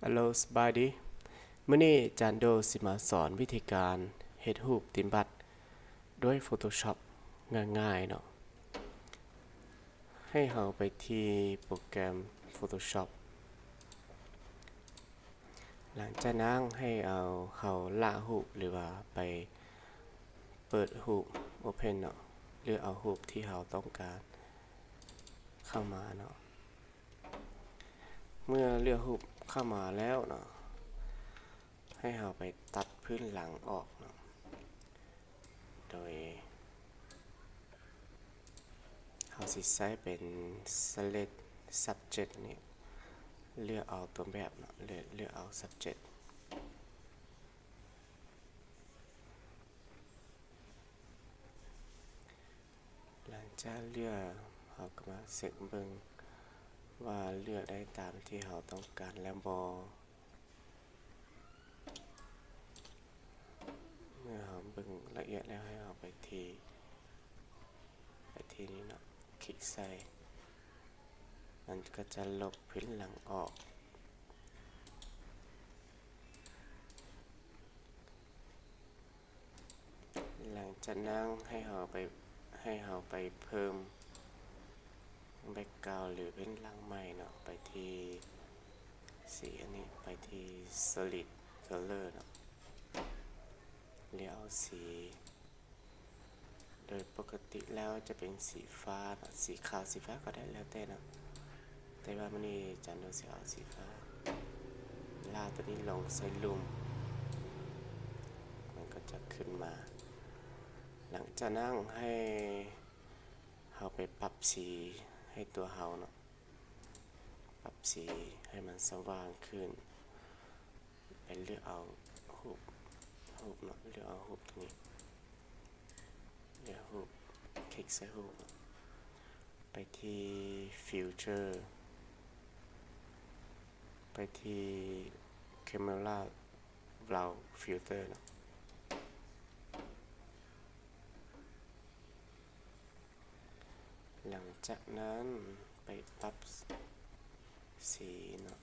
ฮัลโหลสบายดีมื้อนี้จานโดสิมาสอนวิธีการเฮ็ดรูปติมบัตรด้วย Photoshop ง่ายๆเนาะให้เราไปที่โปรแกรม Photoshop หลังจากนั้นให้เราละรูปหรือว่าไปเปิดรูป Open เนาะหรือเอารูปที่เราต้องการเข้ามาเนาะเมื่อเลือกรูปเข้ามาแล้วเนาะให้เราไปตัดพื้นหลังออกเนาะโดยเราสิใช้เป็น select subject นี่เลือกเอาตัวแบบเนาะเลือกเอา subject หลังจากเลือกเราก็มาเช็คเบิ่งว่าเลือกได้ตามที่เราต้องการแล้วบ่เมื่อเราเบิ่งละเอียดแล้วให้เราไปที่นี้เนาะคลิกใส่มันก็จะลบพื้นหลังออกหลังจากนั้นให้เราไปเพิ่มแบ็กกราวด์หรือพื้นหลังใหม่เนาะไปที่สีอันนี้ไปที่ solid color เนาะเลือกเอาสีโดยปกติแล้วจะเป็นสีฟ้าเนาะสีขาวสีฟ้าก็ได้แล้วแต่เนาะแต่ว่ามันนี่จันโดสิเอาสีฟ้าลากตัวนี้ลงใส่ลุมมันก็จะขึ้นมาหลังจากนั้นให้เราไปปรับสีให้ตัวเราเนาะปรับสีให้มันสว่างขึ้นไปเลือกเอารูปเนาะเลือกเอารูปตรงนี้เลือกรูปคลิกใส่รูปไปที่ filter ไปที่ camera raw filter เนาะหลังจากนั้นไปปรับสีเนาะ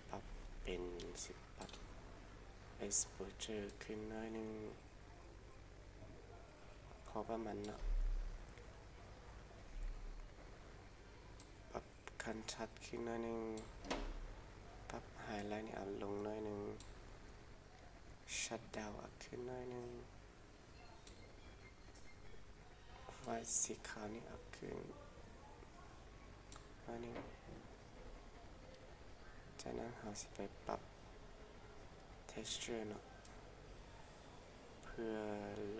ปรับเป็นปรับ exposure ขึ้นหน่อยนึงเพราะว่ามันเนาะปรับคันชัดขึ้นหน่อยนึงปรับไฮไลท์นี่เอาลงหน่อยนึงชัดดาวอัพขึ้นหน่อยนึงไฟสีขาวนี่อัพขึ้นหน่อยนึงจากนั้นเราสิไปปรับ texture เนาะเพื่อ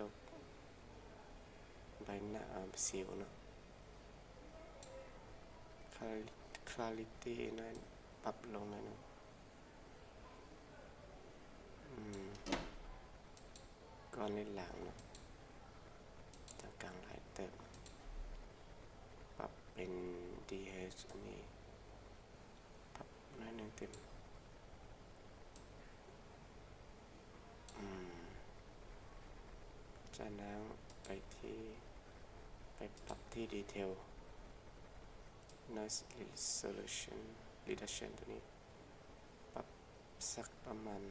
ลบใบหน้าสิวเนาะ clarity หน่อยปรับลงหน่อยนึงก้อนเล่นหลังเนาะตรงกลางหลายเติมปรับเป็น DH อันนี้ปรับหน่อยนึงเต็มจากนั้นไปปรับที่ detail noise resolution reduction ตัวนี้ปรับสักประมาณ25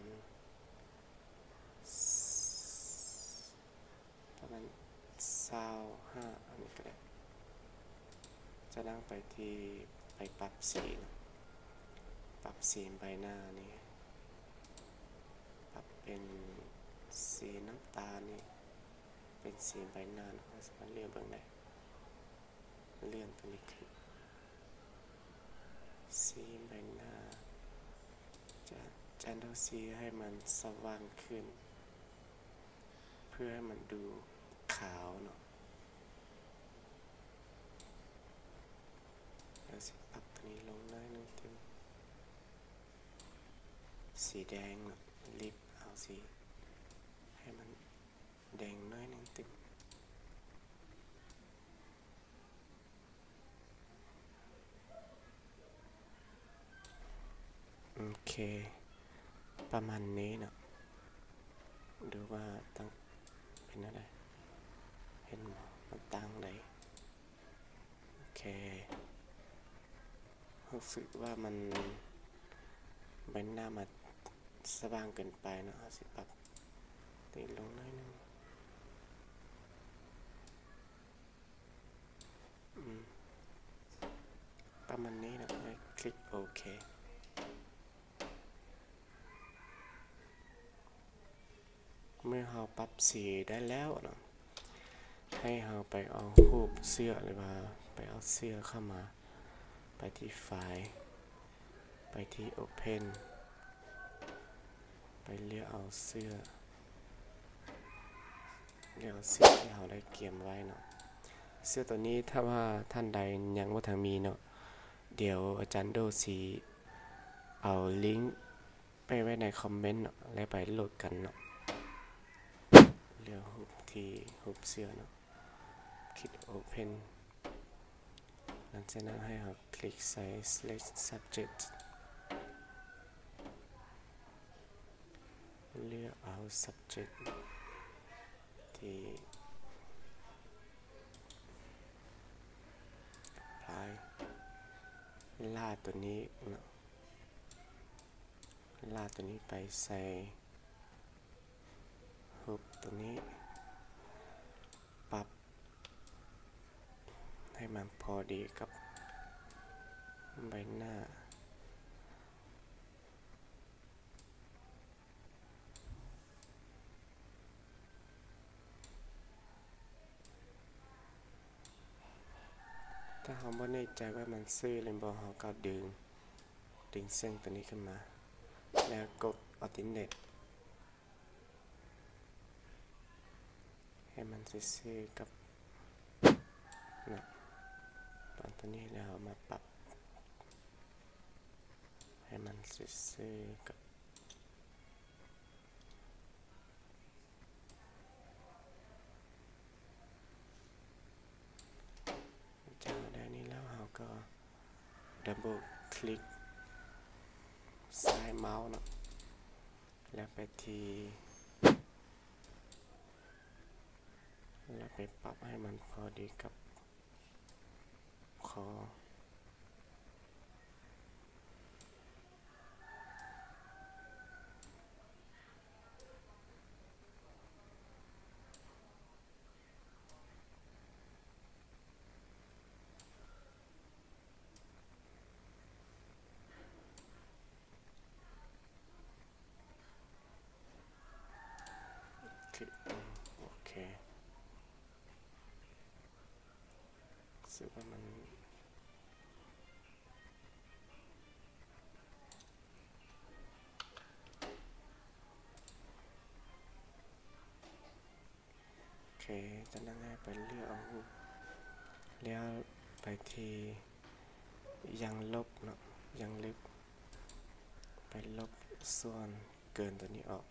อันนี้ก็ได้จากนั้นไปปรับสีใบหน้านี่ปรับเป็นสีน้ำตาลนี่เป็นสีใบหน้าเราสามารถเลื่อนเบื้องได้เลื่อนตัวนี้ขึ้นสีใบหน้าจะดูสีให้มันสว่างขึ้นเพื่อให้มันดูขาวเนาะแล้วสิปรับตัวนี้ลงหน่อยนึงเต็มสีแดงเนาะลิปเอาสีให้มันแดงน้อยนึงติดโอเคประมาณนี้เนาะดูว่าตั้งเป็นอะไรเห็นมันตั้งไหนโอเครู้สึกว่ามัน ใบหน้ามาสว่างเกินไปเนาะสิปรับติดลงหน่อยนึงประมาณนี้นะให้คลิกโอเคเมื่อเราปรับสีได้แล้วเนาะให้เราไปเอารูปเสื้อหรือว่าไปเอาเสื้อเข้ามาไปที่ไฟล์ไปที่ Open ไปเลือกเอาเสื้อที่เราได้เตรียมไว้เนาะเสื้อตัวนี้ถ้าว่าท่านใดยังบ่ทันมีเนาะเดี๋ยวอาจารย์โดสีเอาลิงก์ไปไว้ในคอมเมนต์เนาะแล้วไปโหลดกันเนาะเลือกรูปเสื้อเนาะคลิก Open หลังจากนั้นให้เราคลิกใส่ Select Subject เลือกเอา subject ที่ apply ลากตัวนี้เนาะลากตัวนี้ไปใส่รูปตัวนี้ปรับให้มันพอดีกับใบหน้าถ้าเราไม่แน่ใจว่ามันซื่อหรือบ่เราก็ดึงเส้นตัวนี้ขึ้นมาแล้วกด Alternate ให้มันซื่อกับนะตอนตัวนี้แล้วมาปรับให้มันซื่อกับจากได้นี้แล้วเราก็ดับเบิลคลิกซ้ายเมาส์เนาะแล้วไปแล้วไปปรับให้มันพอดีกับคอคลิกโอเคสึกว่ามันโอเคจะนั่งให้ไปเลือกเอาแล้วไปที่ยังลบเนาะยังลบไปลบส่วนเกินตัวนี้ออก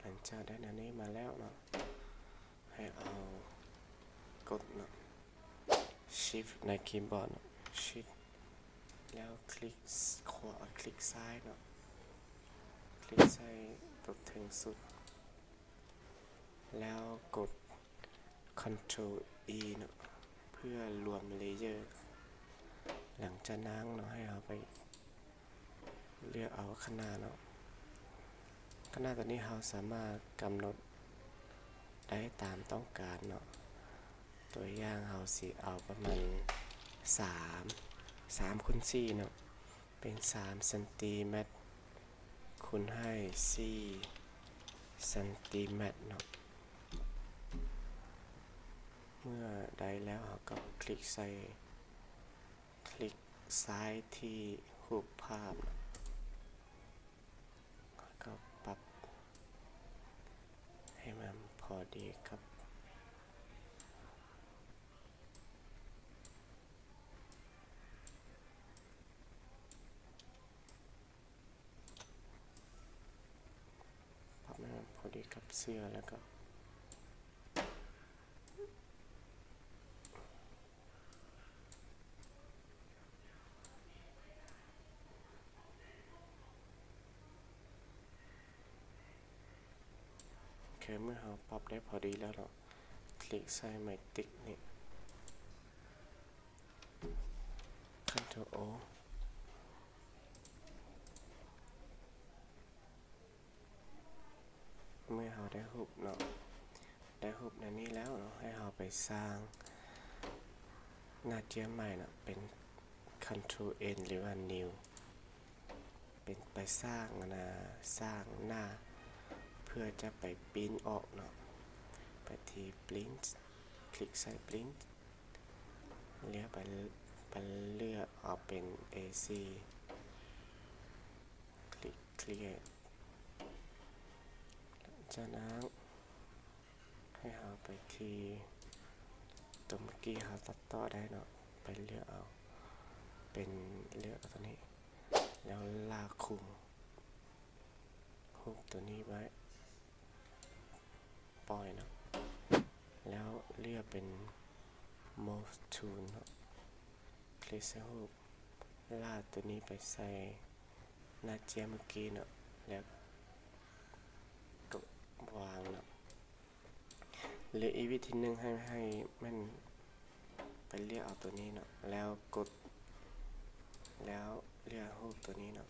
หลังจากได้อันนี้มาแล้วเนาะให้เอากดเนาะ Shift ในคีย์บอร์ดเนาะ Shift แล้วคลิกขวาคลิกซ้ายเนาะคลิกซ้ายตกถึงสุดแล้วกด Ctrl E เนาะเพื่อรวมเลเยอร์หลังจากนั้นเนาะให้เอาไปเลือกเอาขนาดเนาะขนาดตัวนี้เราสามารถกำหนดได้ตามต้องการเนาะตัวอย่างเราสิเอาประมาณ3 คูณ 4เนาะเป็น3 เซนติเมตรคูณให้4 เซนติเมตรเนาะเมื่อได้แล้วเราก็คลิกซ้ายที่รูปภาพก็ปรับให้มันพอดีครับปรับให้มันพอดีกับเสื้อแล้วก็ เคเมื่อเราปรับได้พอดีแล้วเนาะคลิกใส่ไม้ติ๊กนี่ Ctrl O เมื่อเราได้รูปเนาะได้รูปในนี้แล้วเนาะให้เราไปสร้างหน้าเจียใหม่เนาะเป็น Ctrl N หรือว่า New เป็นไปสร้างสร้างหน้าเพื่อจะไปปริ้นออกเนาะไปที่ Print คลิกใส่ Print เลือกไปเลือกเอาเป็น AC คลิก Clear จากนั้นให้เราไปที่ตรงเมื่อกี้เราตัดต่อได้เนาะไปเลือกเอาเป็นเลือกเอาตัวนี้แล้วลากคุมรูปตัวนี้ไว้ปล่อยเนาะแล้วเลือกเป็น Move Tool เนาะคลิกใส่รูปลากตัวนี้ไปใส่หน้าเจียเมื่อกี้เนาะแล้วก็วางเนาะหรืออีกวิธีหนึ่งให้มันไปเลือกเอาตัวนี้เนาะแล้วกดแล้วเลือกรูปตัวนี้เนาะ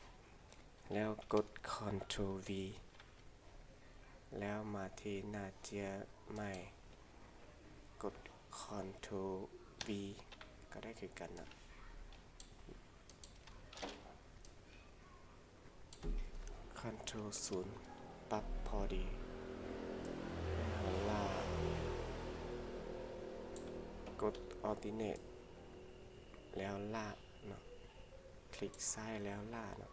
แล้วกด Ctrl V แล้วมาที่หน้าเจียใหม่กด Ctrl V ก็ได้คือกันนะCtrl 0ปรับพอดีลากกด Alternate แล้วลากเนาะคลิกซ้ายแล้วลากเนาะ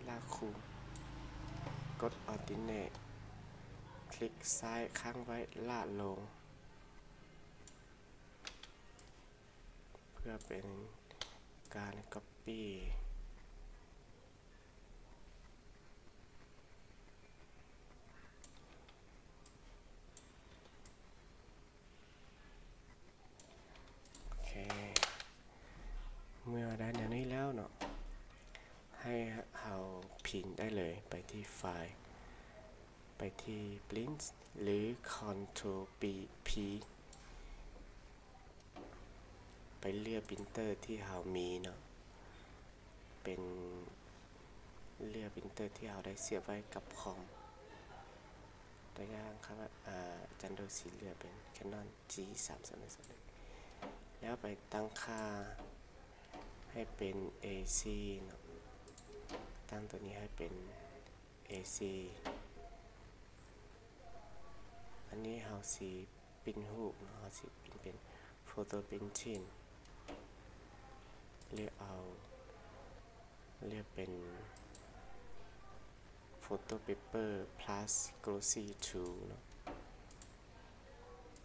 ลากคู่กด Alternate คลิกซ้ายค้างไว้ลากลงเพื่อเป็นการ Copy โอเคเมื่อได้อย่างนี้แล้วเนาะให้เราพิมพ์ได้เลยไปที่ไฟล์ไปที่ Print หรือ Ctrl P ไปเลือกปรินเตอร์ที่เรามีเนาะเป็นเลือกปรินเตอร์ที่เราได้เสียบไว้กับคอมตัวอย่างครับจันโดสีเลือกเป็น Canon G331 แล้วไปตั้งค่าให้เป็น AC เนาะตั้งตัวนี้ให้เป็น AC อันนี้เราสีปริ้นรูปเราสีปริ้นเป็น Photo Printing เลือกเป็น Photo Paper Plus Glossy 2 เนาะ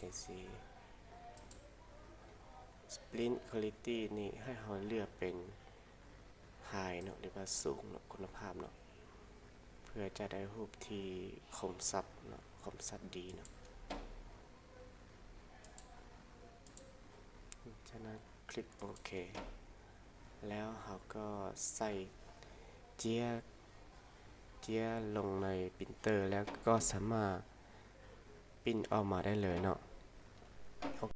AC Print Quality นี่ให้เราเลือกเป็น High เนาะหรือว่าสูงเนาะคุณภาพเนาะเพื่อจะได้รูปที่คมชัดเนาะคมชัดดีเนาะจากนั้นคลิกโอเคแล้วเราก็ใส่เจียลงในปรินเตอร์แล้วก็สามารถปริ้นออกมาได้เลยเนาะ